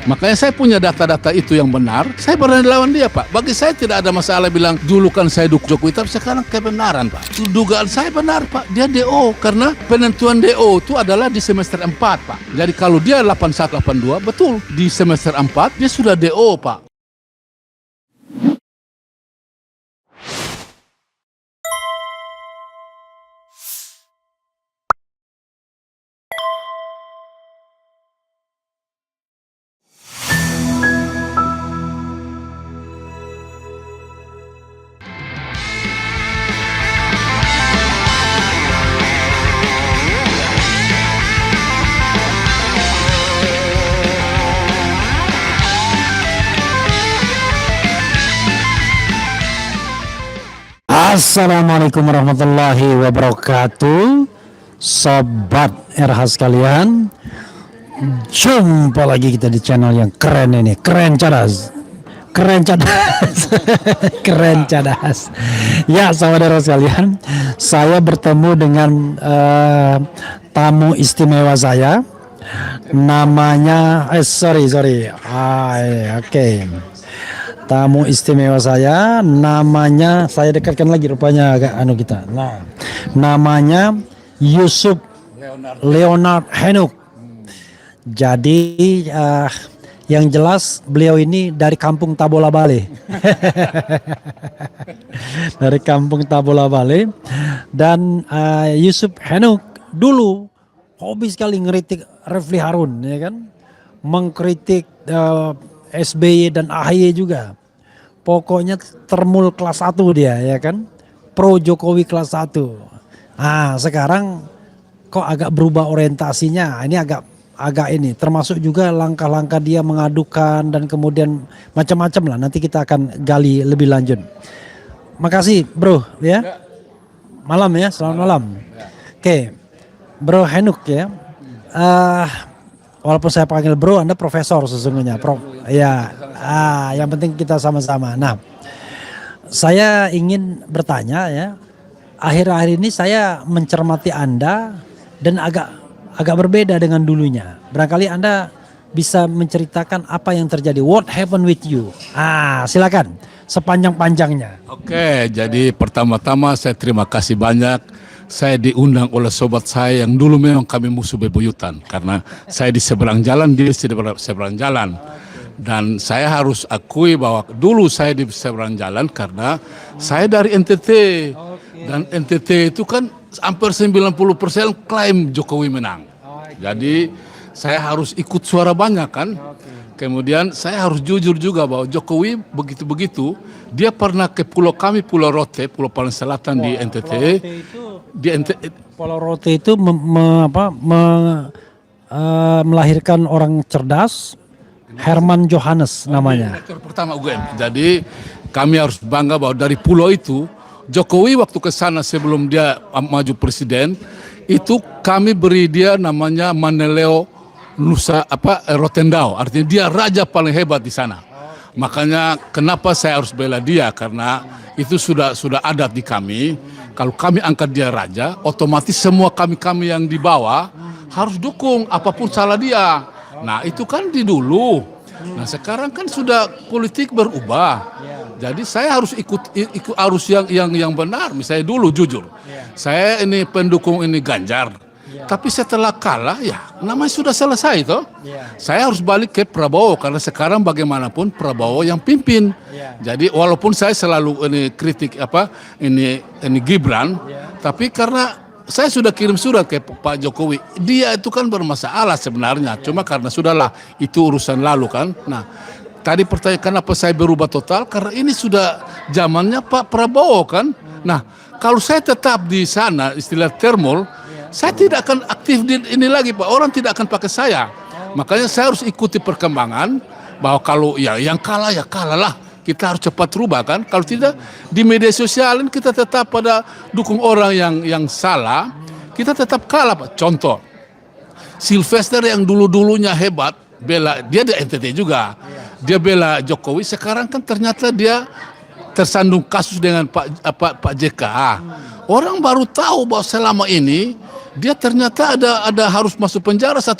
Makanya saya punya data-data itu yang benar. Saya berani lawan dia, Pak. Bagi saya tidak ada masalah bilang dulu kan saya dukung Jokowi, tapi sekarang kebenaran, Pak. Dugaan saya benar, Pak. Dia DO karena penentuan DO itu adalah di semester 4, Pak. Jadi kalau dia 81 82, betul di semester 4 dia sudah DO, Pak. Assalamualaikum warahmatullahi wabarakatuh. Sobat RH sekalian, jumpa lagi kita di channel yang keren ini. Keren cadas Keren cadas. Ya saudara sekalian, saya bertemu dengan tamu istimewa saya. Namanya oke. Tamu istimewa saya, namanya saya dekatkan lagi rupanya agak kita. Nah, namanya Yusuf Leonard Henuk. Jadi yang jelas beliau ini dari kampung Tabola Bale. Dari kampung Tabola Bale. Dan Yusuf Henuk dulu hobi sekali ngeritik Refli Harun, ya kan? Mengkritik SBY dan AHY juga. Pokoknya termul kelas 1 dia, ya kan. Pro Jokowi kelas 1. Nah, sekarang kok agak berubah orientasinya. Ini agak ini. Termasuk juga langkah-langkah dia mengadukan dan kemudian macam-macam lah. Nanti kita akan gali lebih lanjut. Makasih, Bro, ya. Malam ya, selamat malam. Oke. Bro Henuk ya. Walaupun saya panggil bro, Anda profesor sesungguhnya, Prof. Ya, yang penting kita sama-sama. Nah, saya ingin bertanya ya. Akhir-akhir ini saya mencermati Anda dan agak berbeda dengan dulunya. Barangkali Anda bisa menceritakan apa yang terjadi. What happened with you? Silakan sepanjang-panjangnya. Oke, jadi pertama-tama saya terima kasih banyak. Saya diundang oleh sobat saya yang dulu memang kami musuh bebuyutan karena saya di seberang jalan, dia di seberang jalan. Dan saya harus akui bahwa dulu saya di seberang jalan karena saya dari NTT. Dan NTT itu kan hampir 90% klaim Jokowi menang. Jadi saya harus ikut suara banyak kan. Kemudian saya harus jujur juga bahwa Jokowi begitu-begitu, dia pernah ke pulau kami, Pulau Rote, Pulau Paling Selatan di NTT. Pulau Rote itu melahirkan orang cerdas, Herman Johannes namanya. Rektor pertama UGM. Jadi kami harus bangga bahwa dari pulau itu, Jokowi waktu ke sana sebelum dia maju presiden, itu kami beri dia namanya Maneleo Rotendao, artinya dia raja paling hebat di sana. Makanya kenapa saya harus bela dia, karena itu sudah adat di kami. Kalau kami angkat dia raja, otomatis semua kami yang di bawah harus dukung apapun salah dia. Nah itu kan di dulu. Nah sekarang kan sudah politik berubah. Jadi saya harus ikut arus yang benar. Misalnya dulu jujur, saya ini pendukung ini Ganjar. Tapi setelah kalah ya namanya sudah selesai toh. Saya harus balik ke Prabowo karena sekarang bagaimanapun Prabowo yang pimpin. Jadi walaupun saya selalu ini kritik ini Gibran, tapi karena saya sudah kirim surat ke Pak Jokowi, dia itu kan bermasalah sebenarnya, cuma karena sudahlah itu urusan lalu kan. Nah tadi pertanyaan kenapa saya berubah total, karena ini sudah zamannya Pak Prabowo kan. Nah kalau saya tetap di sana istilah termol, saya tidak akan aktif di ini lagi Pak, orang tidak akan pakai saya. Makanya saya harus ikuti perkembangan, bahwa kalau ya yang kalah ya kalah lah. Kita harus cepat rubah kan. Kalau tidak di media sosial kita tetap pada dukung orang yang salah, kita tetap kalah Pak. Contoh, Sylvester yang dulunya hebat, bela dia di NTT juga. Dia bela Jokowi, sekarang kan ternyata dia tersandung kasus dengan Pak JK. Orang baru tahu bahwa selama ini dia ternyata ada harus masuk penjara 1,5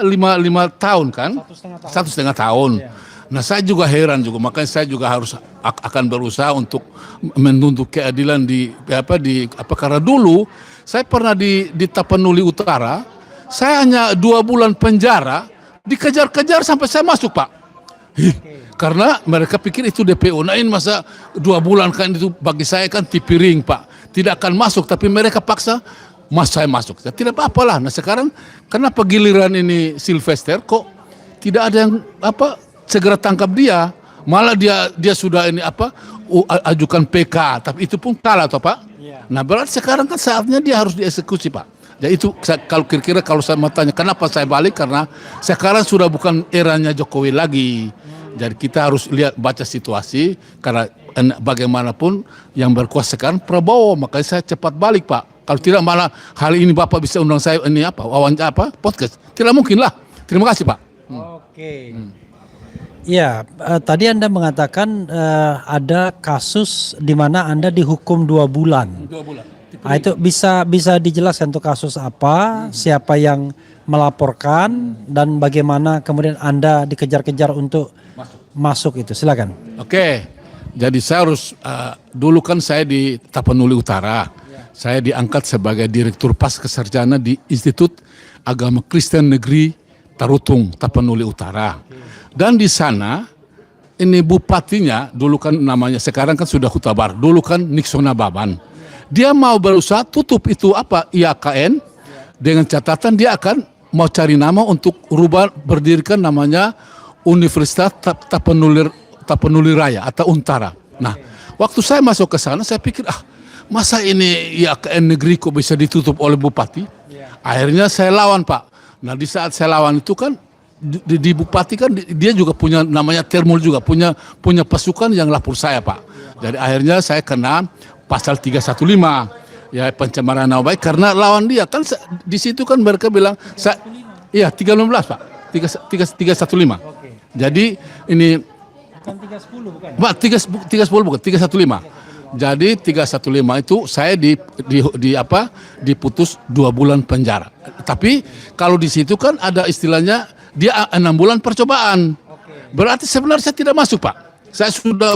lima tahun kan, 1,5 tahun. Nah saya juga heran juga, makanya saya juga harus akan berusaha untuk menuntut keadilan karena dulu saya pernah di Tapanuli Utara, saya hanya 2 bulan penjara, dikejar-kejar sampai saya masuk Pak. Karena mereka pikir itu DPO. Nah ini masa 2 bulan kan, itu bagi saya kan tipiring Pak, tidak akan masuk, tapi mereka paksa saya masuk. Ya, tidak apa-apalah. Nah sekarang kenapa giliran ini Sylvester kok tidak ada yang segera tangkap dia, malah dia sudah ajukan PK, tapi itu pun kalah toh Pak. Nah berarti sekarang kan saatnya dia harus dieksekusi Pak. Jadi itu kalau kira-kira kalau saya mau tanya kenapa saya balik, karena sekarang sudah bukan eranya Jokowi lagi. Jadi kita harus baca situasi, karena bagaimanapun yang berkuasa sekarang Prabowo, makanya saya cepat balik Pak. Kalau tidak malah hari ini Bapak bisa undang saya wawancara podcast, tidak mungkin lah. Terima kasih Pak. Oke. Ya, tadi Anda mengatakan ada kasus di mana Anda dihukum 2 bulan. 2 bulan. Nah, itu bisa dijelaskan untuk kasus apa, siapa yang melaporkan, dan bagaimana kemudian Anda dikejar-kejar untuk masuk itu. Silakan. Oke, jadi saya harus dulu kan saya di Tapanuli Utara, saya diangkat sebagai Direktur Pascasarjana di Institut Agama Kristen Negeri Tarutung, Tapanuli Utara. Dan di sana ini bupatinya dulu kan namanya, sekarang kan sudah Huta Barat, dulu kan Niksona Baban. Dia mau berusaha tutup itu IAKN dengan catatan dia akan mau cari nama untuk berdirikan namanya Universitas Tapanuli Raya atau Untara. Nah, waktu saya masuk ke sana saya pikir masa ini IAKN negeri kok bisa ditutup oleh bupati? Akhirnya saya lawan Pak. Nah di saat saya lawan itu kan di bupati kan dia juga punya namanya Termul juga punya pasukan yang lapor saya Pak. Jadi akhirnya saya kena pasal 315 ya, pencemaran nama baik karena lawan dia kan di situ kan mereka bilang 315 Pak. 315. Jadi ini bukan 310 bukan? Pak 310 bukan 315. Jadi 315 itu saya diputus 2 bulan penjara. Tapi kalau di situ kan ada istilahnya dia 6 bulan percobaan. Berarti sebenarnya saya tidak masuk Pak. Saya sudah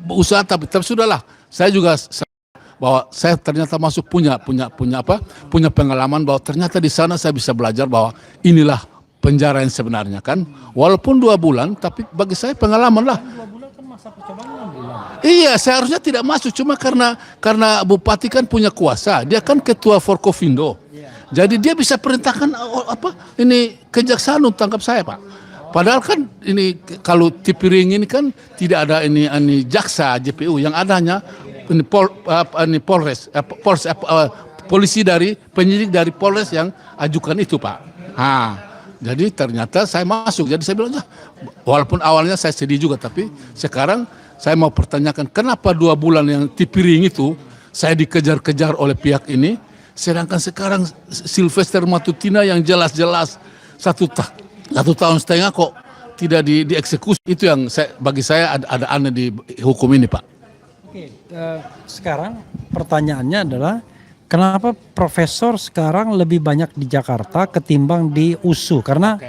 berusaha tapi sudahlah. Saya juga bahwa saya ternyata masuk punya pengalaman bahwa ternyata di sana saya bisa belajar bahwa inilah penjara yang sebenarnya kan. Walaupun 2 bulan tapi bagi saya pengalaman lah. 2 bulan kan masa percobaan 6 bulan. Iya, seharusnya tidak masuk cuma karena bupati kan punya kuasa. Dia kan ketua Forkovindo. Jadi dia bisa perintahkan ini kejaksaan untuk tangkap saya Pak. Padahal kan ini kalau Tipiring ini kan tidak ada ini jaksa JPU, yang adanya ini Polres, polisi dari penyidik dari Polres yang ajukan itu Pak. Jadi ternyata saya masuk. Jadi saya bilang walaupun awalnya saya sedih juga, tapi sekarang saya mau pertanyakan kenapa 2 bulan yang Tipiring itu saya dikejar-kejar oleh pihak ini, sedangkan sekarang Sylvester Matutina yang jelas-jelas 1 tahun setengah kok tidak dieksekusi. Itu yang bagi saya ada aneh di hukum ini Pak. Oke, sekarang pertanyaannya adalah kenapa profesor sekarang lebih banyak di Jakarta ketimbang di USU? Karena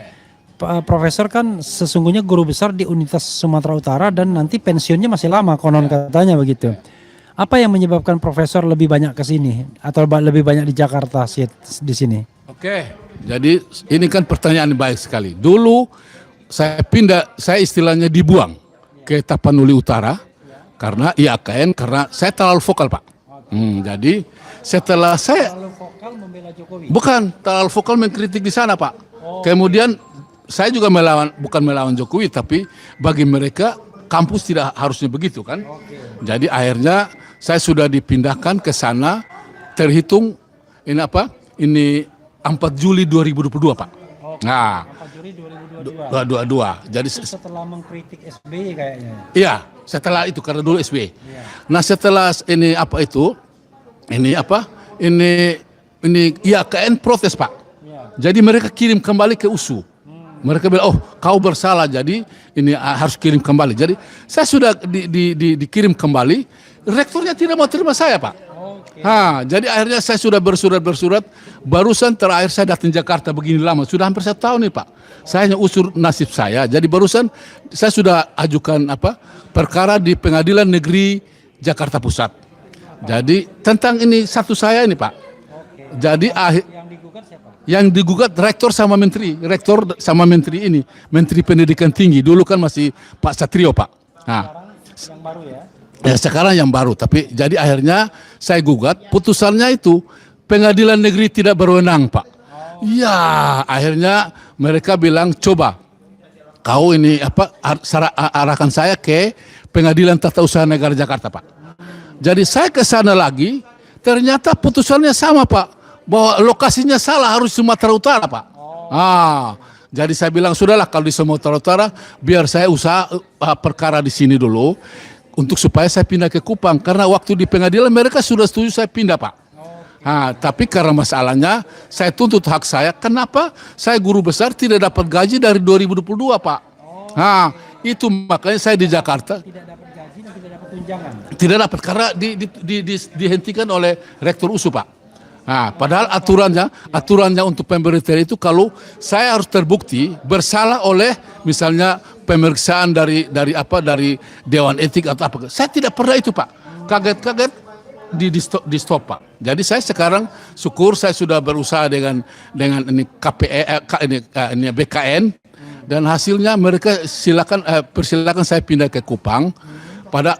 profesor kan sesungguhnya guru besar di Universitas Sumatera Utara dan nanti pensiunnya masih lama konon katanya begitu. Apa yang menyebabkan profesor lebih banyak ke sini atau lebih banyak di Jakarta di sini? Oke, jadi ini kan pertanyaan baik sekali. Dulu saya istilahnya dibuang ke Tapanuli Utara karena IAKN, karena saya terlalu vokal Pak. Jadi setelah saya terlalu vokal membela Jokowi. Bukan terlalu vokal mengkritik di sana Pak. Kemudian saya juga bukan melawan Jokowi, tapi bagi mereka kampus tidak harusnya begitu kan. Jadi akhirnya saya sudah dipindahkan ke sana terhitung ini 4 Juli 2022 Pak. Nah, 4 Juli 2022. Jadi setelah mengkritik SBY kayaknya. Iya, setelah itu karena dulu SBY. Nah, setelah ini IAKN protes Pak. Jadi mereka kirim kembali ke USU. Mereka bilang, kau bersalah, jadi ini harus kirim kembali. Jadi saya sudah dikirim kembali, rektornya tidak mau terima saya Pak. Jadi akhirnya saya sudah bersurat, barusan terakhir saya datang Jakarta begini lama, sudah hampir 1 tahun nih Pak. Saya hanya usur nasib saya, jadi barusan saya sudah ajukan perkara di Pengadilan Negeri Jakarta Pusat. Jadi tentang ini satu saya ini Pak. Jadi yang digugat rektor sama menteri ini, Menteri Pendidikan Tinggi. Dulu kan masih Pak Satrio Pak. Yang baru ya. Ya sekarang yang baru, tapi jadi akhirnya saya gugat, putusannya itu Pengadilan Negeri tidak berwenang Pak. Ya akhirnya mereka bilang coba kau ini arahkan saya ke Pengadilan Tata Usaha Negara Jakarta Pak. Jadi saya ke sana lagi, ternyata putusannya sama Pak, bahwa lokasinya salah, harus Sumatera Utara Pak. Jadi saya bilang sudahlah kalau di Sumatera Utara biar saya usaha perkara di sini dulu. Untuk supaya saya pindah ke Kupang, karena waktu di pengadilan mereka sudah setuju saya pindah Pak. Tapi karena masalahnya saya tuntut hak saya, kenapa saya guru besar tidak dapat gaji dari 2022 Pak. Itu makanya saya di Jakarta Tidak dapat gaji dan tidak dapat tunjangan. tidak dapat karena dihentikan oleh Rektor USU Pak. Padahal aturannya untuk pemberhentian itu kalau saya harus terbukti bersalah oleh misalnya pemeriksaan dari Dewan Etik atau apa. Saya tidak pernah itu Pak. Kaget di stop Pak. Jadi saya sekarang syukur saya sudah berusaha dengan ini ini BKN dan hasilnya mereka persilakan saya pindah ke Kupang.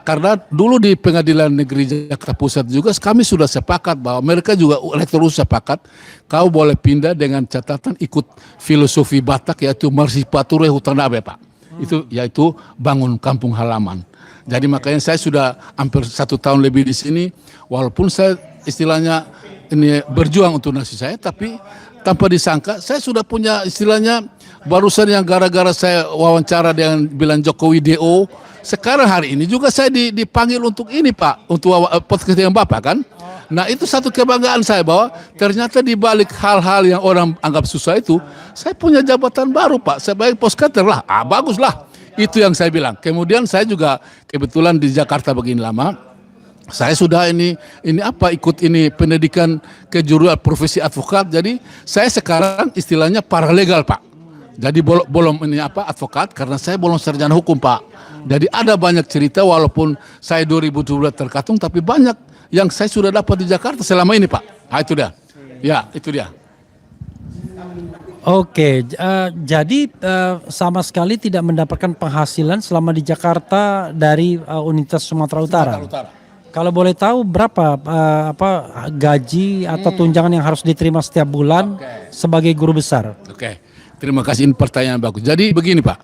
Karena dulu di Pengadilan Negeri Jakarta Pusat juga kami sudah sepakat bahwa mereka juga rektor sepakat kau boleh pindah dengan catatan ikut filosofi Batak yaitu Marsipature Hutanabe Pak. Itu yaitu bangun kampung halaman. Jadi makanya saya sudah hampir 1 tahun lebih di sini walaupun saya istilahnya ini berjuang untuk nasib saya, tapi tanpa disangka saya sudah punya istilahnya barusan yang gara-gara saya wawancara dengan bilang Jokowi DO. Sekarang hari ini juga saya dipanggil untuk ini Pak, untuk podcast yang Bapak kan. Nah itu satu kebanggaan saya bahwa ternyata di balik hal-hal yang orang anggap susah itu, saya punya jabatan baru Pak, sebagai podcaster lah, bagus lah. Itu yang saya bilang. Kemudian saya juga kebetulan di Jakarta begini lama, saya sudah ikut ini pendidikan kejuruan profesi advokat, jadi saya sekarang istilahnya paralegal Pak. Jadi belum advokat karena saya belum sarjana hukum Pak. Jadi ada banyak cerita walaupun saya 2012 terkatung tapi banyak yang saya sudah dapat di Jakarta selama ini Pak. Itu dia. Ya itu dia. Oke, jadi sama sekali tidak mendapatkan penghasilan selama di Jakarta dari Universitas Sumatera Utara. Kalau boleh tahu berapa gaji atau tunjangan yang harus diterima setiap bulan sebagai guru besar? Terima kasih, ini pertanyaan bagus. Jadi begini Pak,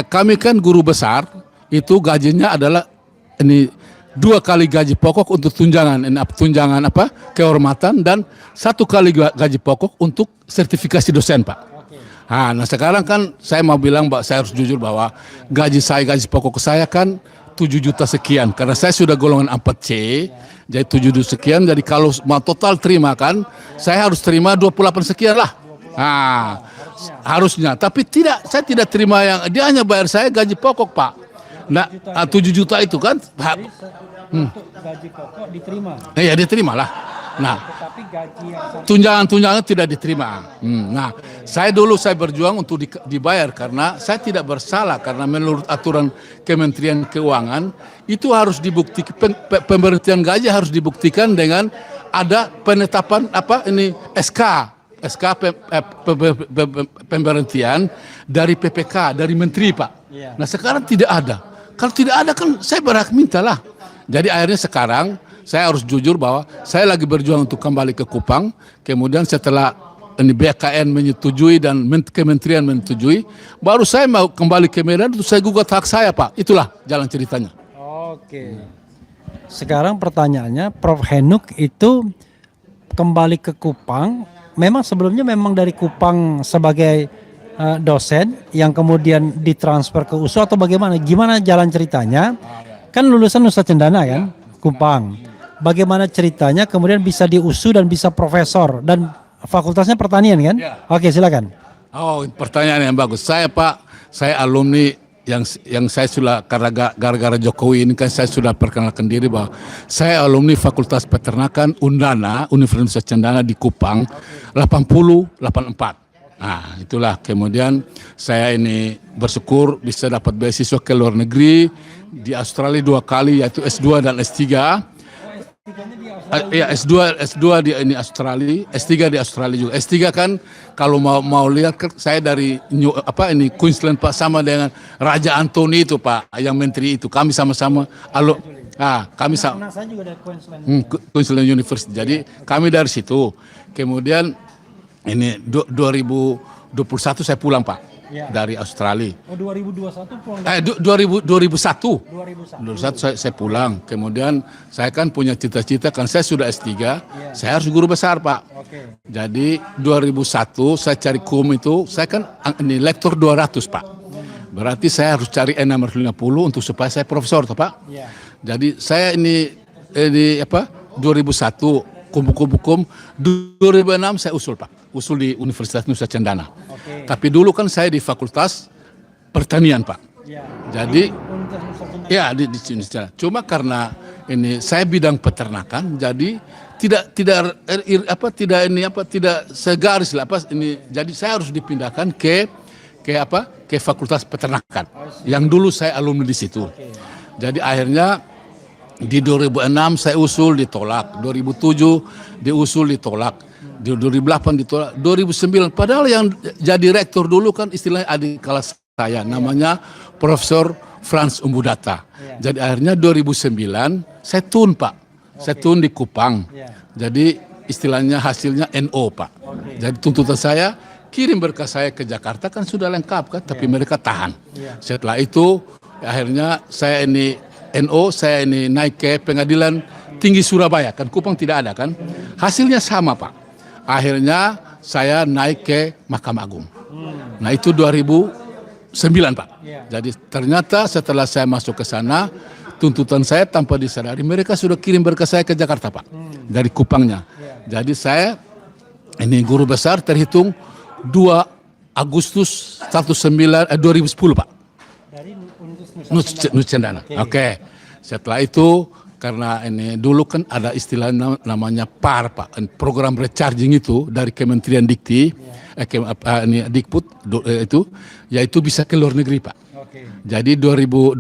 kami kan guru besar, itu gajinya adalah ini 2 kali gaji pokok untuk tunjangan kehormatan dan 1 kali gaji pokok untuk sertifikasi dosen Pak. Nah sekarang kan saya mau bilang Pak, saya harus jujur bahwa gaji pokok saya kan 7 juta sekian karena saya sudah golongan 4C, jadi 7 juta sekian. Jadi kalau mau total terima kan, saya harus terima 28 sekian lah. Harusnya, tapi saya tidak terima yang dia hanya bayar saya gaji pokok Pak. Nah 7 juta itu kan gaji pokok diterima. Iya diterima lah. Nah Tetapi gaji yang tunjangan tidak diterima. Nah saya berjuang untuk dibayar karena saya tidak bersalah karena menurut aturan Kementerian Keuangan itu harus dibuktikan, pemberhentian gaji harus dibuktikan dengan ada penetapan SK pemberhentian dari PPK, dari Menteri Pak. Nah sekarang tidak ada. Kalau tidak ada kan saya berhak mintalah. Jadi akhirnya sekarang saya harus jujur bahwa saya lagi berjuang untuk kembali ke Kupang. Kemudian setelah ini BKN menyetujui dan Kementerian menyetujui, baru saya mau kembali ke Medan untuk saya gugat hak saya Pak. Itulah jalan ceritanya. Oke. Sekarang pertanyaannya, Prof Henuk itu kembali ke Kupang. Memang sebelumnya dari Kupang sebagai dosen yang kemudian ditransfer ke USU atau bagaimana? Gimana jalan ceritanya? Kan lulusan Nusa Cendana kan, Kupang. Bagaimana ceritanya kemudian bisa di USU dan bisa profesor dan fakultasnya pertanian kan? Oke silakan. Pertanyaan yang bagus. Saya Pak, saya alumni yang saya sudah karena gara-gara Jokowi ini kan saya sudah perkenalkan diri bahwa saya alumni Fakultas Peternakan Undana Universitas Cendana di Kupang 84. Nah, itulah kemudian saya ini bersyukur bisa dapat beasiswa ke luar negeri di Australia 2 kali yaitu S2 dan S3. Ya S2 di ini Australia, S3 di Australia juga. S3 kan kalau mau lihat kan saya dari Queensland Pak sama dengan Raja Anthony itu Pak, yang menteri itu. Kami sama-sama kami sama. Saya juga dari Queensland. Queensland University. Jadi kami dari situ. Kemudian ini 2021 saya pulang Pak. Ya. Dari Australia. Oh 2021 pulang? 2001. 2001 saya pulang. Kemudian saya kan punya cita-cita kan saya sudah S3, saya harus guru besar Pak. Okay. Jadi 2001 saya cari itu, saya kan ini lektor 200 Pak. Berarti saya harus cari N650 untuk supaya saya profesor toh Pak. Yeah. Jadi saya ini 2001 kumpul-kumpul 2006 saya usul Pak. Usul di Universitas Nusa Cendana. Okay. Tapi dulu kan saya di Fakultas Pertanian Pak. Ya. Jadi di Cendana. Cuma karena ini saya bidang peternakan, jadi tidak segaris lah ini. Jadi saya harus dipindahkan ke Fakultas Peternakan. Yang dulu saya alumni di situ. Okay. Jadi akhirnya di 2006 saya usul ditolak, 2007 diusul ditolak. Di 2008 ditolak, 2009 padahal yang jadi rektor dulu kan istilahnya adik kelas saya namanya Profesor Franz Umbudata. Jadi akhirnya 2009 saya tun Pak. Saya tun di Kupang. Jadi istilahnya hasilnya NO Pak. Jadi tuntutan saya kirim berkas saya ke Jakarta kan sudah lengkap kan, tapi mereka tahan. Setelah itu akhirnya saya ini NO, saya ini naik ke Pengadilan Tinggi Surabaya kan, Kupang tidak ada kan. Hasilnya sama Pak. Akhirnya saya naik ke Mahkamah Agung. Nah itu 2009 Pak. Jadi ternyata setelah saya masuk ke sana, tuntutan saya tanpa disadari mereka sudah kirim berkas saya ke Jakarta Pak. Dari Kupangnya. Jadi saya ini guru besar terhitung 2 Agustus 2010 Pak. Dari Nusa Cendana. Oke. Setelah itu karena ini dulu kan ada istilah namanya PAR Pak, program recharging itu dari Kementerian Dikti, Dikput itu, yaitu bisa ke luar negeri Pak. Okay. Jadi 2010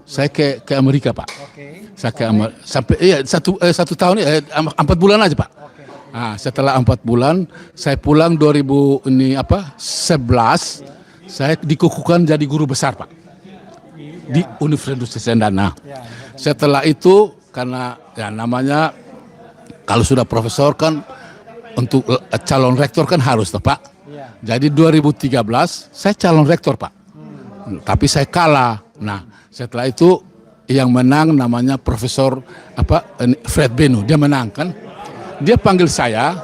saya ke Amerika Pak. Okay. Saya ke sampai satu tahun 4 bulan aja Pak. Okay. Nah, setelah 4 bulan saya pulang 2011 saya dikukuhkan jadi guru besar Pak di Universitas Cendana. Setelah itu karena namanya kalau sudah profesor kan untuk calon rektor kan harus Pak. Jadi 2013 saya calon rektor Pak. Tapi saya kalah. Nah, setelah itu yang menang namanya Profesor Fred Benu, dia menang kan. Dia panggil saya,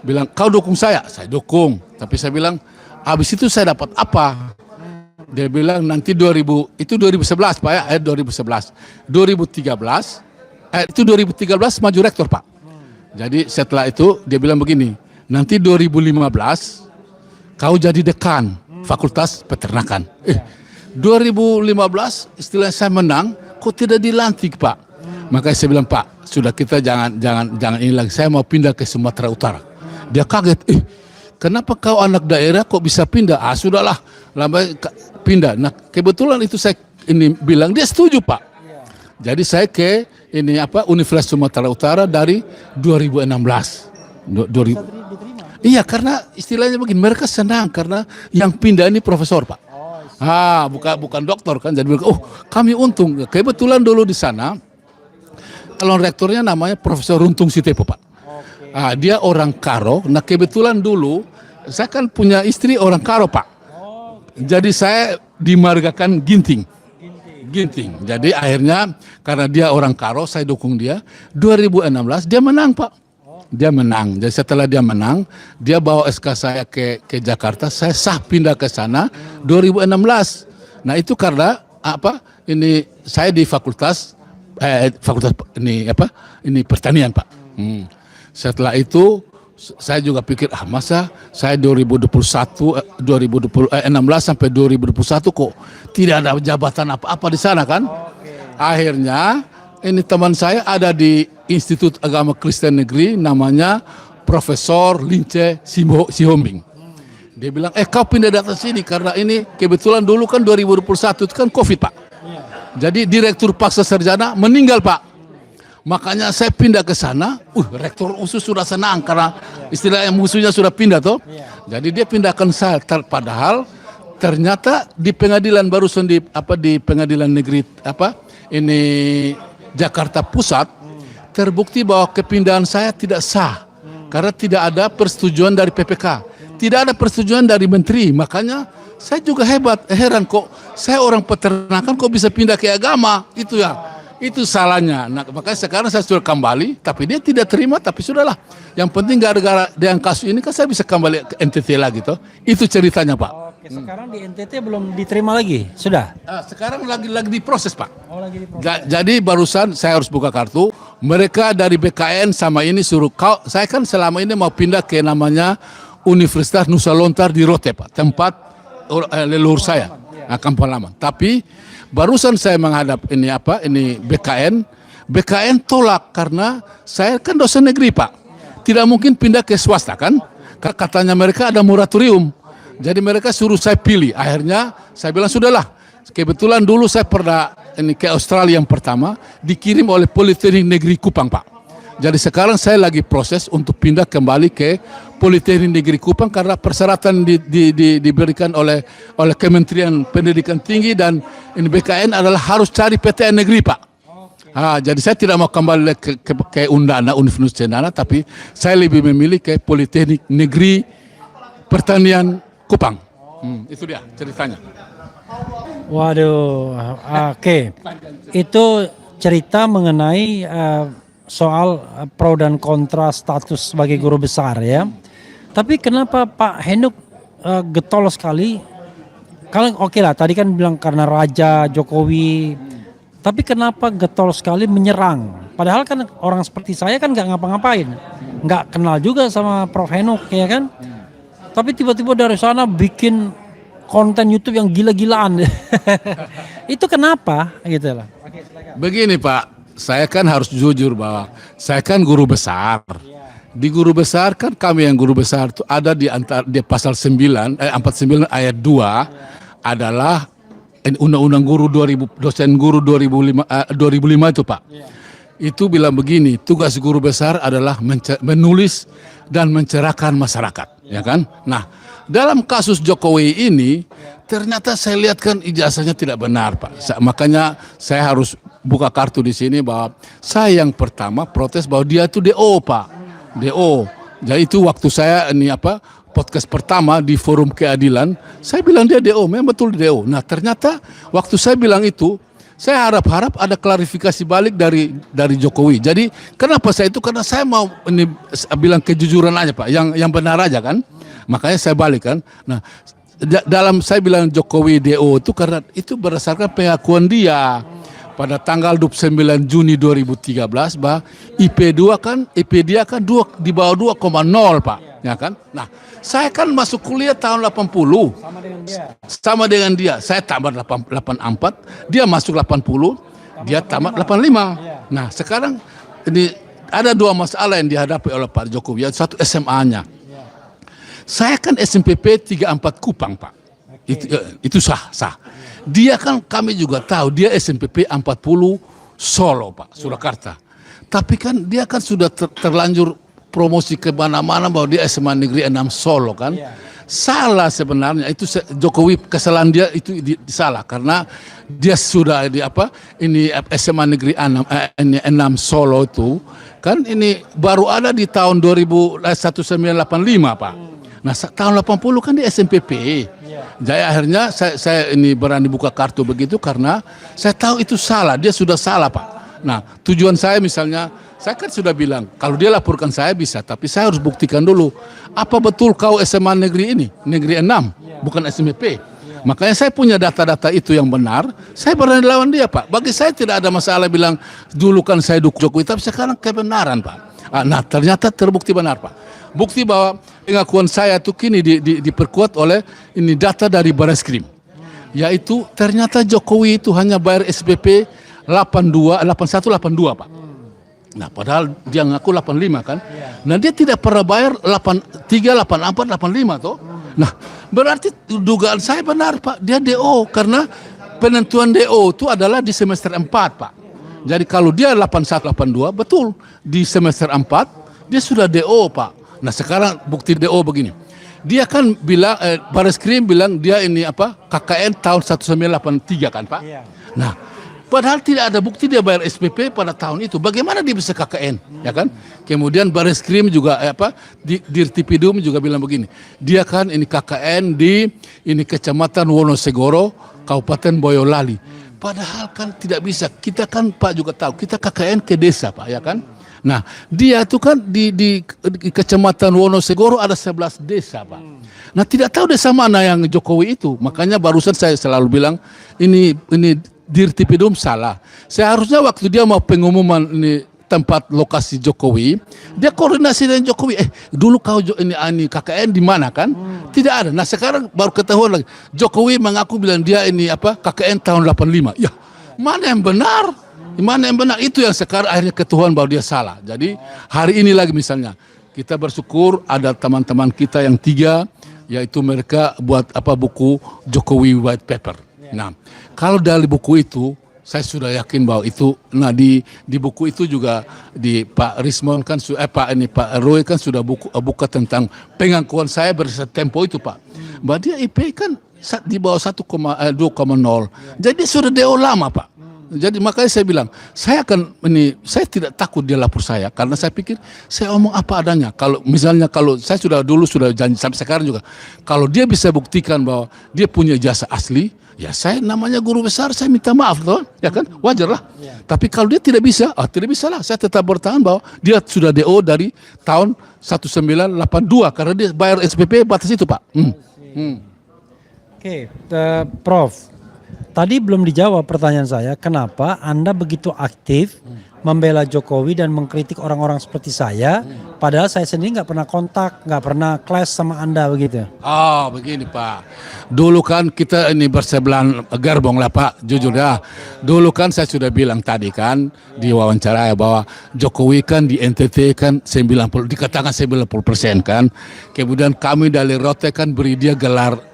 bilang kau dukung saya dukung. Tapi saya bilang habis itu saya dapat apa? Dia bilang nanti 2011 Pak ya, 2011. 2013 itu 2013 maju rektor Pak. Jadi setelah itu dia bilang begini, nanti 2015 kau jadi dekan Fakultas Peternakan. 2015 istilah saya menang, kok tidak dilantik Pak? Makanya saya bilang Pak, sudah kita jangan ini lagi. Saya mau pindah ke Sumatera Utara. Dia kaget, kenapa kau anak daerah kok bisa pindah? Sudahlah, lama pindah. Nah, kebetulan itu saya ini bilang dia setuju Pak. Jadi saya ke Universitas Sumatera Utara dari 2016. Iya, karena istilahnya begini, mereka senang karena yang pindah ini profesor Pak. Bukan doktor kan. Jadi kami untung. Kebetulan dulu di sana calon rektornya namanya Profesor Runtung Sitepo Pak. Dia orang Karo. Nah kebetulan dulu saya kan punya istri orang Karo Pak. Jadi saya dimargakan Ginting. Jadi akhirnya karena dia orang Karo, saya dukung dia. 2016 dia menang Pak. Dia menang. Jadi setelah dia menang, dia bawa SK saya ke Jakarta. Saya sah pindah ke sana 2016. Nah itu karena ini saya di fakultas ini pertanian Pak. Setelah itu Saya juga pikir, masa saya 2021, 2016 sampai 2021 kok tidak ada jabatan apa-apa di sana kan? Akhirnya ini teman saya ada di Institut Agama Kristen Negeri, namanya Profesor Lince Sihombing. Dia bilang, kau pindah datang sini karena ini kebetulan dulu kan 2021 itu kan COVID Pak. Jadi Direktur Paksa Sarjana meninggal Pak. Makanya saya pindah ke sana, rektor USU sudah senang karena istilahnya musuhnya sudah pindah toh. Jadi dia pindahkan saya, padahal ternyata di pengadilan barusan di pengadilan negeri ini Jakarta Pusat terbukti bahwa kepindahan saya tidak sah karena tidak ada persetujuan dari PPK, tidak ada persetujuan dari menteri. Makanya saya juga heran kok saya orang peternakan kok bisa pindah ke agama, itu ya. Itu salahnya. Nah, makanya sekarang saya sudah kembali, tapi dia tidak terima, tapi sudahlah. Yang penting gara-gara dengan kasus ini kan saya bisa kembali ke NTT lagi toh. Itu ceritanya Pak. Oke, sekarang di NTT belum diterima lagi, sudah? Sekarang lagi diproses Pak. Oh, lagi diproses. Jadi barusan saya harus buka kartu. Mereka dari BKN sama ini suruh saya kan selama ini mau pindah ke namanya Universitas Nusa Lontar di Rote Pak, tempat leluhur saya, Kampung Halaman. Tapi barusan saya menghadap ini BKN tolak karena saya kan dosen negeri Pak. Tidak mungkin pindah ke swasta kan? Karena katanya mereka ada moratorium. Jadi mereka suruh saya pilih. Akhirnya saya bilang sudahlah. Kebetulan dulu saya pernah ke Australia yang pertama dikirim oleh Politeknik Negeri Kupang Pak. Jadi sekarang saya lagi proses untuk pindah kembali ke Politeknik Negeri Kupang karena persyaratan diberikan oleh Kementerian Pendidikan Tinggi dan ini BKN adalah harus cari PTN negeri Pak. Jadi saya tidak mau kembali ke Undana, Universitas Cendana, tapi saya lebih memilih ke Politeknik Negeri Pertanian Kupang. Itu dia ceritanya. Waduh, oke. Itu cerita mengenai soal pro dan kontra status sebagai guru besar ya. Tapi kenapa Pak Henuk getol sekali? Kalau oke lah, tadi kan bilang karena Raja Jokowi. Tapi kenapa getol sekali menyerang? Padahal kan orang seperti saya kan nggak ngapa-ngapain, nggak kenal juga sama Prof Henuk ya kan. Tapi tiba-tiba dari sana bikin konten YouTube yang gila-gilaan. Itu kenapa gitu lah? Begini Pak. Saya kan harus jujur bahwa saya kan guru besar. Di guru besar kan kami yang guru besar itu ada di pasal 49 ayat 2 adalah Undang-Undang Guru 2000 dosen guru 2005 itu Pak. Itu bilang begini, tugas guru besar adalah menulis dan mencerahkan masyarakat, ya kan? Nah, dalam kasus Jokowi ini ternyata saya lihat kan ijazahnya tidak benar Pak. Makanya saya harus buka kartu di sini bahwa saya yang pertama protes bahwa dia itu DO Pak. DO. Jadi itu waktu saya podcast pertama di Forum Keadilan, saya bilang dia DO, memang betul DO. Nah, ternyata waktu saya bilang itu, saya harap ada klarifikasi balik dari Jokowi. Jadi kenapa saya itu? Karena saya mau bilang kejujuran aja Pak, yang benar aja kan. Makanya saya balik kan. Nah, dalam saya bilang Jokowi DO itu karena itu berdasarkan pengakuan dia pada tanggal 29 Juni 2013 bahwa IP dia kan di bawah 2,0 Pak, ya kan? Nah, saya kan masuk kuliah tahun 80. Sama dengan dia. Saya tamat 84, dia masuk 80, dia tamat 85. Nah, sekarang ini ada dua masalah yang dihadapi oleh Pak Jokowi. Satu SMA-nya. Saya kan SMPP 34 Kupang Pak. Itu sah. Dia kan kami juga tahu dia SMPP 40 Solo Pak, Surakarta. Tapi kan dia kan sudah terlanjur promosi ke mana-mana bahwa dia SMA Negeri 6 Solo kan. Salah sebenarnya itu Jokowi, kesalahan dia itu salah karena dia sudah SMA Negeri 6 Solo itu kan ini baru ada di tahun 1985 Pak. Nah, tahun 80 kan di SMPP. Jadi akhirnya saya ini berani buka kartu begitu karena saya tahu itu salah, dia sudah salah Pak. Nah, tujuan saya misalnya, saya kan sudah bilang kalau dia laporkan saya bisa, tapi saya harus buktikan dulu apa betul kau SMA negeri ini, negeri 6, bukan SMPP. Makanya saya punya data-data itu yang benar, saya berani lawan dia Pak. Bagi saya tidak ada masalah bilang dulu kan saya dukung Jokowi, tapi sekarang kebenaran Pak. Nah, ternyata terbukti benar, Pak. Bukti bahwa pengakuan saya itu kini diperkuat oleh ini data dari Bareskrim. Yaitu ternyata Jokowi itu hanya bayar SPP 8182, Pak. Nah, padahal dia ngaku 85 kan. Nah, dia tidak pernah bayar 83, 84, 85 toh. Nah, berarti dugaan saya benar, Pak. Dia DO karena penentuan DO itu adalah di semester 4, Pak. Jadi kalau dia 81, 82, betul. Di semester 4 dia sudah DO, Pak. Nah, sekarang bukti DO begini. Dia kan bilang Bareskrim bilang dia ini apa? KKN tahun 1983 kan, Pak? Nah, padahal tidak ada bukti dia bayar SPP pada tahun itu. Bagaimana dia bisa KKN, ya kan? Kemudian Bareskrim juga Dirtipidum juga bilang begini. Dia kan ini KKN di ini Kecamatan Wonosegoro, Kabupaten Boyolali. Padahal kan tidak bisa. Kita kan Pak juga tahu, kita KKN ke desa, Pak, ya kan? Nah, dia itu kan di Kecamatan Wonosegoro ada 11 desa, Pak. Nah, tidak tahu desa mana yang Jokowi itu. Makanya barusan saya selalu bilang ini Dirtipidum salah. Seharusnya waktu dia mau pengumuman ini tempat lokasi Jokowi, dia koordinasi dengan Jokowi. Dulu kau ini KKN di mana kan? Tidak ada. Nah, sekarang baru ketahuan lagi. Jokowi mengaku bilang dia ini apa? KKN tahun 85. Ya, mana yang benar? Mana yang benar? Itu yang sekarang akhirnya ketahuan bahwa dia salah. Jadi hari ini lagi misalnya kita bersyukur ada teman-teman kita yang 3, yaitu mereka buat buku Jokowi White Paper. Nah, kalau dari buku itu saya sudah yakin bahwa itu, nah di buku itu juga di Pak Rismon kan Pak Roy kan sudah buka tentang pengakuan saya berdasarkan Tempo itu, Pak. Bahwa dia IP kan di bawah 2,0. Jadi sudah DO lama, Pak. Jadi makanya saya bilang, saya tidak takut dia lapor saya karena saya pikir saya omong apa adanya. Kalau misalnya saya sudah janji sampai sekarang juga, kalau dia bisa buktikan bahwa dia punya jasa asli, ya saya namanya guru besar, saya minta maaf toh, ya kan, wajar lah. Tapi kalau dia tidak bisa lah, saya tetap bertahan bahwa dia sudah DO dari tahun 1982 karena dia bayar SPP batas itu, Pak. Oke, Prof. Tadi belum dijawab pertanyaan saya, kenapa Anda begitu aktif membela Jokowi dan mengkritik orang-orang seperti saya, padahal saya sendiri nggak pernah kontak, nggak pernah clash sama Anda begitu? Oh, begini, Pak. Dulu kan kita ini bersebelahan gerbong lah, Pak, jujur ya. Dulu kan saya sudah bilang tadi kan di wawancara bahwa Jokowi kan di NTT kan dikatakan 90% kan. Kemudian kami dari Rote kan beri dia gelar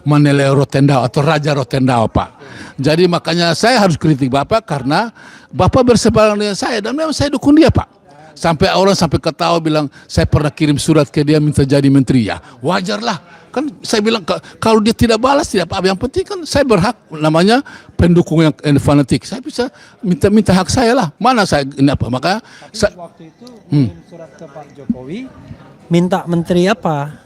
Manele Rotendao atau Raja Rotendao, Pak. Jadi makanya saya harus kritik Bapak karena Bapak berseberangan dengan saya dan memang saya dukung dia, Pak. Sampai orang ketawa bilang saya pernah kirim surat ke dia minta jadi menteri, ya wajar lah. Kan saya bilang kalau dia tidak balas tidak apa-apa. Yang penting kan saya berhak, namanya pendukung yang fanatik. Saya bisa minta hak saya lah. Mana saya maka waktu itu kirim surat ke Pak Jokowi minta menteri apa?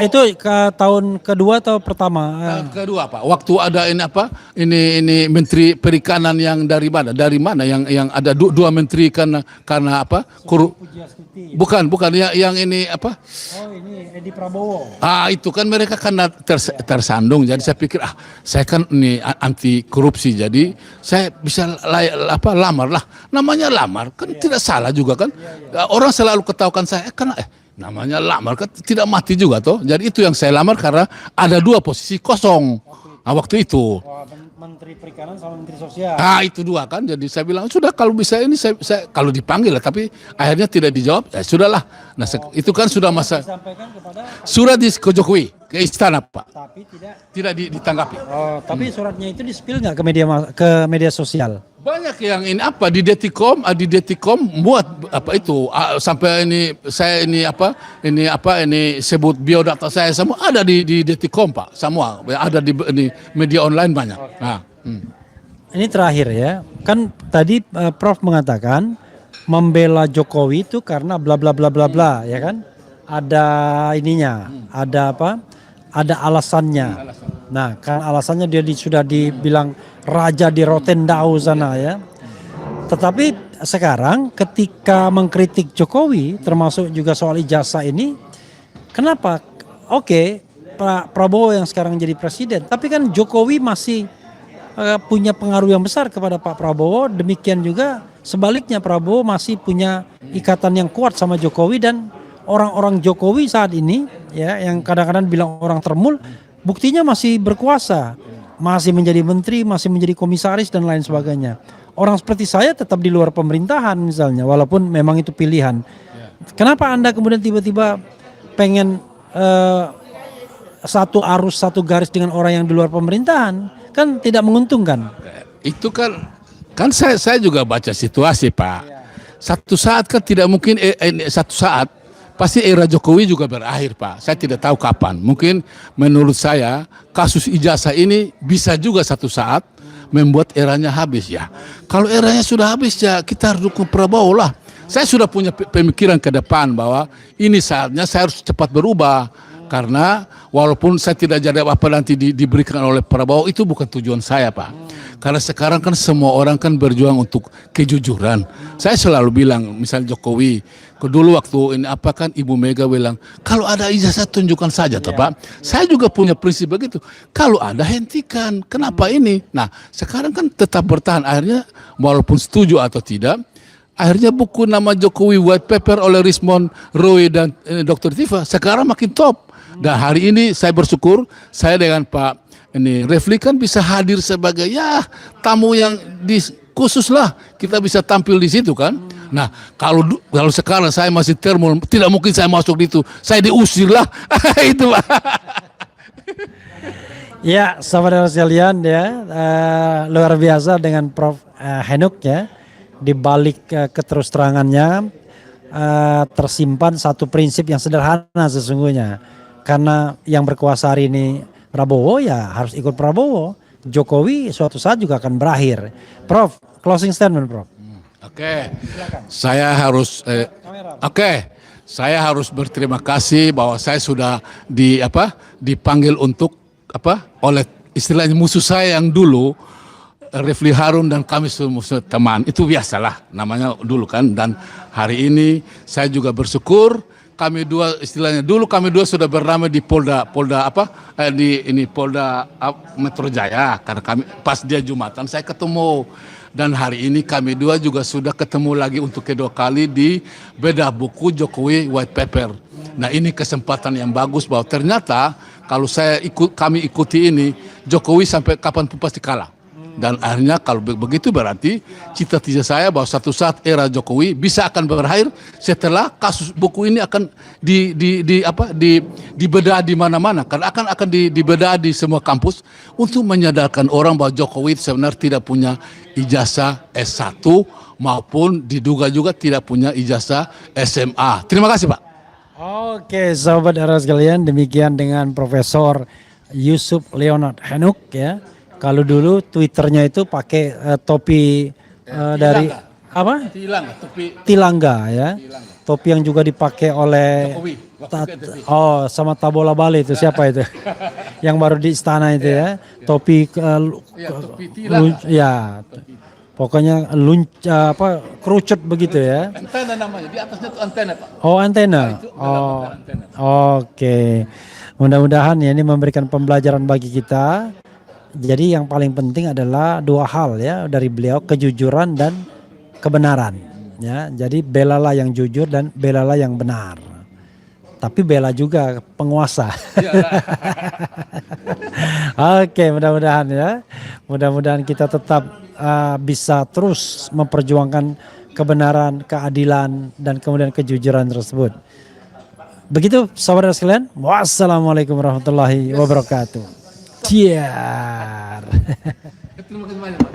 Itu ke tahun kedua atau pertama? Kedua, Pak. Waktu ada ini menteri perikanan yang dari mana yang ada dua menteri karena bukan yang ini apa? Oh, ini Edi Prabowo. Itu kan mereka karena tersandung. Jadi saya pikir saya kan ini anti korupsi. Jadi saya bisa lamar lah. Namanya lamar kan tidak salah juga kan. Orang selalu ketahukan saya karena namanya lamar kan tidak mati juga toh. Jadi itu yang saya lamar karena ada 2 posisi kosong. Waktu itu. Menteri Perikanan sama Menteri Sosial. Itu 2 kan. Jadi saya bilang sudah kalau bisa ini saya kalau dipanggil lah, tapi akhirnya tidak dijawab. Ya sudahlah. Nah, itu kan sudah masa. Disampaikan kepada surat ke Jokowi ke istana, Pak. Tapi tidak ditanggapi. Tapi suratnya itu di-spill nggak ke media sosial? Banyak yang ini di Detikom buat sampai ini saya ini sebut biodata saya semua ada di Detikom, Pak, semua ada di media online banyak. Ini terakhir ya, kan tadi Prof mengatakan membela Jokowi itu karena bla bla bla bla bla, ya kan? Ada ininya, ada alasannya. Nah, kan alasannya dia sudah dibilang raja di Rotendao sana ya. Tetapi sekarang ketika mengkritik Jokowi termasuk juga soal ijazah ini, kenapa? Pak Prabowo yang sekarang jadi presiden, tapi kan Jokowi masih punya pengaruh yang besar kepada Pak Prabowo, demikian juga Sebaliknya Prabowo masih punya ikatan yang kuat sama Jokowi, dan orang-orang Jokowi saat ini ya yang kadang-kadang bilang orang termul, buktinya masih berkuasa, masih menjadi menteri, masih menjadi komisaris dan lain sebagainya. Orang seperti saya tetap di luar pemerintahan misalnya, walaupun memang itu pilihan. Kenapa Anda kemudian tiba-tiba pengen satu arus, satu garis dengan orang yang di luar pemerintahan? Kan tidak menguntungkan. Itu kan saya juga baca situasi, Pak. Satu saat kan tidak mungkin satu saat pasti era Jokowi juga berakhir, Pak. Saya tidak tahu kapan. Mungkin menurut saya kasus ijazah ini bisa juga satu saat membuat eranya habis ya. Kalau eranya sudah habis ya kita harus dukung Prabowo lah. Saya sudah punya pemikiran ke depan bahwa ini saatnya saya harus cepat berubah. Karena walaupun saya tidak jadi apa nanti diberikan oleh Prabowo, itu bukan tujuan saya, Pak. Karena sekarang kan semua orang kan berjuang untuk kejujuran. Saya selalu bilang, misalnya Jokowi, dulu waktu ini apa kan Ibu Mega bilang, kalau ada ijazah tunjukkan saja, toh, Pak. Saya juga punya prinsip begitu. Kalau ada hentikan, kenapa ini? Nah, sekarang kan tetap bertahan. Akhirnya walaupun setuju atau tidak, akhirnya buku nama Jokowi White Paper oleh Rismond Roy dan Dr. Tifa sekarang makin top. Dan hari ini saya bersyukur saya dengan Pak Refli kan bisa hadir sebagai ya tamu yang khusus lah, kita bisa tampil di situ kan. Nah kalau sekarang saya masih termul, tidak mungkin saya masuk di itu, saya diusir lah. Itu Pak. Ya, sahabat sekalian ya, luar biasa dengan Prof. Henuk ya. Di balik keterus terangannya tersimpan satu prinsip yang sederhana sesungguhnya. Karena yang berkuasa hari ini Prabowo, ya harus ikut Prabowo. Jokowi suatu saat juga akan berakhir. Prof, closing statement, Prof. Oke. Saya harus saya harus berterima kasih bahwa saya sudah dipanggil untuk oleh istilahnya musuh saya yang dulu, Refli Harun, dan kami semua teman. Itu biasalah namanya dulu kan. Dan hari ini saya juga bersyukur kami dua istilahnya dulu kami dua sudah bernama di Polda Metro Jaya, karena kami pas dia Jumatan saya ketemu, dan hari ini kami dua juga sudah ketemu lagi untuk kedua kali di bedah buku Jokowi White Paper. Nah ini kesempatan yang bagus bahwa ternyata kalau kami ikuti ini Jokowi sampai kapanpun pasti kalah. Dan akhirnya kalau begitu berarti cita-cita saya bahwa satu saat era Jokowi bisa akan berakhir setelah kasus buku ini akan dibedah di mana-mana, karena akan dibedah di semua kampus untuk menyadarkan orang bahwa Jokowi sebenarnya tidak punya ijazah S1 maupun diduga juga tidak punya ijazah SMA. Terima kasih, Pak. Oke, sahabat era sekalian, demikian dengan Profesor Yusuf Leonard Henuk ya. Kalau dulu Twitternya itu pakai topi dari apa? Tilangga ya. Topi yang juga dipakai oleh sama Tabola Bale itu siapa itu? Yang baru di istana itu ya. Topi ya. Pokoknya kerucut begitu ya. Antena namanya, di atasnya itu antena, Pak. Oh, antena. Oke. Mudah-mudahan ya ini memberikan pembelajaran bagi kita. Jadi yang paling penting adalah dua hal ya dari beliau, kejujuran dan kebenaran ya. Jadi belalah yang jujur dan belalah yang benar. Tapi bela juga penguasa. Oke, mudah-mudahan ya. Mudah-mudahan kita tetap bisa terus memperjuangkan kebenaran, keadilan dan kemudian kejujuran tersebut. Begitu saudara sekalian. Wassalamualaikum warahmatullahi wabarakatuh. Ciar. Terima kasih banyak, Pak.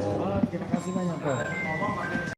Terima kasih banyak, Pak.